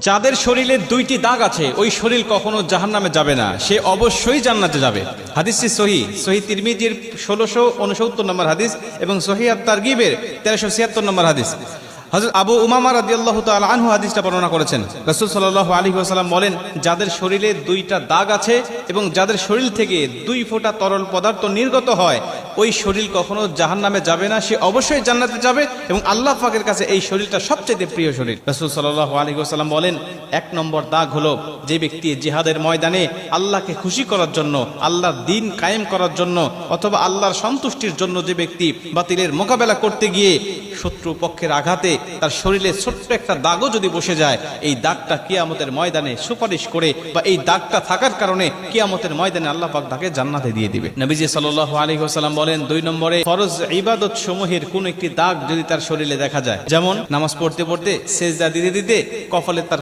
যাদের শরীরে দুইটি দাগ আছে ওই শরীর কখনো জাহান্নামে যাবে না, সে অবশ্যই জান্নাতে যাবে। হাদিসটি সহিহ তিরমিজির 1669 নম্বর হাদিস এবং সহিহ আত-তারগিবের 1376 নম্বর হাদিস। হযরত আবু উমামা রাদিয়াল্লাহু তাআলা আনহু হাদিসটা বর্ণনা করেছেন। রাসূল সাল্লাল্লাহু আলাইহি ওয়াসাল্লাম বলেন, যাদের শরীরে দুইটা দাগ আছে এবং যাদের শরীর থেকে 2 ফোঁটা তরল পদার্থ নির্গত হয় ওই শরীর কখনো জাহান্নামে যাবে না, সে অবশ্যই জান্নাতে যাবে এবং আল্লাহ পাকের কাছে এই শরীরটা সবচেয়ে প্রিয় শরীর। রাসূল সাল্লাল্লাহু আলাইহি ওয়াসাল্লাম বলেন, 1 নম্বর দাগ হলো যে ব্যক্তি জিহাদের ময়দানে আল্লাহকে খুশি করার জন্য, আল্লাহর দ্বীন কায়েম করার জন্য অথবা আল্লাহর সন্তুষ্টির জন্য যে ব্যক্তি বাতিলের মোকাবেলা করতে গিয়ে শত্রু পক্ষের আঘাতে তার শরীরে ছোট্ট একটা দাগও যদি বসে যায়, এই দাগটা কিয়ামতের ময়দানে সুপারিশ করে বা এই দাগটা থাকার কারণে কিয়ামতের ময়দানে আল্লাহ পাক তাকে জান্নাতে দিয়ে দিবে। নবীজি সাল্লাল্লাহু আলাইহি ওয়াসাল্লাম বলেন, 2 নম্বরে ফরজ ইবাদত সমূহের কোন একটি দাগ যদি তার শরীরে দেখা যায়, যেমন নামাজ পড়তে পড়তে সেজদা দিতে দিতে কপালে তার